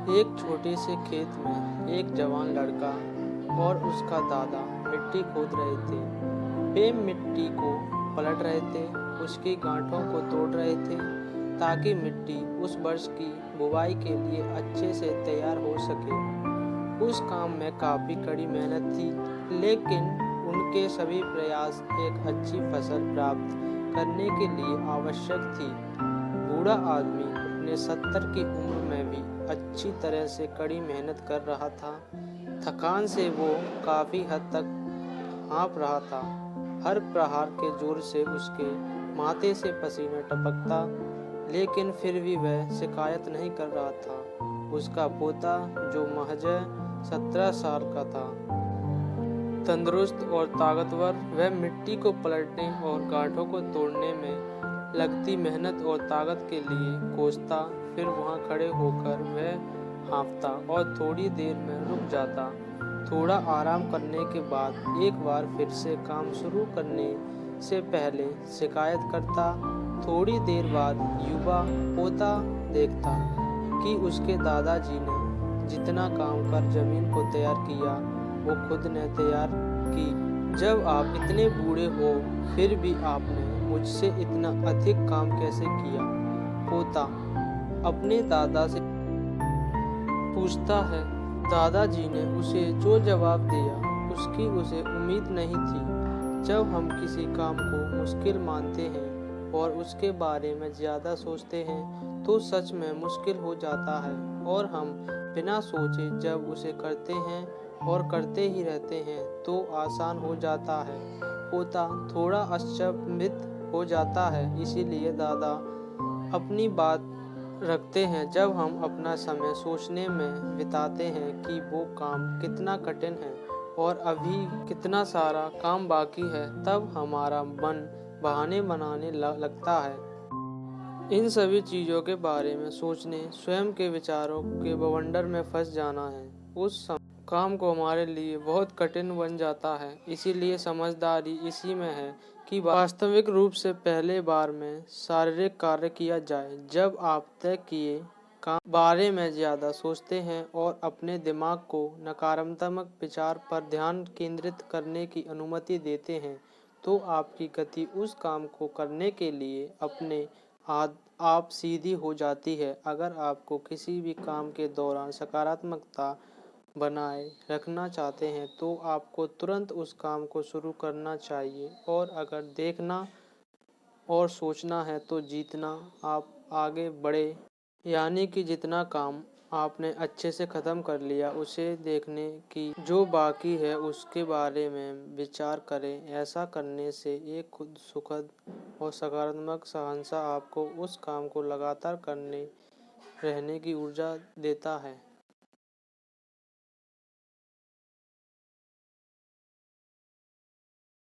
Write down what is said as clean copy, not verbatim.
एक छोटे से खेत में एक जवान लड़का और उसका दादा मिट्टी खोद रहे थे। वे मिट्टी को पलट रहे थे, उसकी गांठों को तोड़ रहे थे ताकि मिट्टी उस वर्ष की बुवाई के लिए अच्छे से तैयार हो सके। उस काम में काफ़ी कड़ी मेहनत थी, लेकिन उनके सभी प्रयास एक अच्छी फसल प्राप्त करने के लिए आवश्यक थी। बूढ़ा आदमी अपने 70 की उम्र में भी अच्छी तरह से कड़ी मेहनत कर रहा था। थकान से वो काफ़ी हद तक हाँफ रहा था। हर प्रहार के जोर से उसके माथे से पसीना टपकता, लेकिन फिर भी वह शिकायत नहीं कर रहा था। उसका पोता, जो महज 17 साल का था, तंदुरुस्त और ताकतवर, वह मिट्टी को पलटने और गांठों को तोड़ने में लगती मेहनत और ताकत के लिए कोसता। फिर वहां खड़े होकर वह हाँफता और थोड़ी देर में रुक जाता। थोड़ा आराम करने के बाद एक बार फिर से काम शुरू करने से पहले शिकायत करता। थोड़ी देर बाद युवा पोता देखता कि उसके दादाजी ने जितना काम कर जमीन को तैयार किया, वो खुद ने तैयार की। जब आप इतने बूढ़े हो फिर भी आपने मुझसे इतना अधिक काम कैसे किया? पोता अपने दादा से पूछता है। दादाजी ने उसे जो जवाब दिया उसकी उसे उम्मीद नहीं थी। जब हम किसी काम को मुश्किल मानते हैं और उसके बारे में ज़्यादा सोचते हैं तो सच में मुश्किल हो जाता है, और हम बिना सोचे जब उसे करते हैं और करते ही रहते हैं तो आसान हो जाता है। पोता थोड़ा अचंभित हो जाता है, इसीलिए दादा अपनी बात रखते हैं। जब हम अपना समय सोचने में बिताते हैं कि वो काम कितना कठिन है और अभी कितना सारा काम बाकी है, तब हमारा मन बहाने बनाने लगता है। इन सभी चीज़ों के बारे में सोचने स्वयं के विचारों के बवंडर में फंस जाना है। उस काम को हमारे लिए बहुत कठिन बन जाता है। इसीलिए समझदारी इसी में है कि वास्तविक रूप से पहले बार में शारीरिक कार्य किया जाए। जब आप तय किए काम बारे में ज़्यादा सोचते हैं और अपने दिमाग को नकारात्मक विचार पर ध्यान केंद्रित करने की अनुमति देते हैं, तो आपकी गति उस काम को करने के लिए अपने आप सीधी हो जाती है। अगर आपको किसी भी काम के दौरान सकारात्मकता बनाए रखना चाहते हैं तो आपको तुरंत उस काम को शुरू करना चाहिए, और अगर देखना और सोचना है तो जीतना आप आगे बढ़े, यानी कि जितना काम आपने अच्छे से ख़त्म कर लिया उसे देखने की जो बाकी है उसके बारे में विचार करें। ऐसा करने से एक खुद सुखद और सकारात्मक सहनसा आपको उस काम को लगातार करने रहने की ऊर्जा देता है।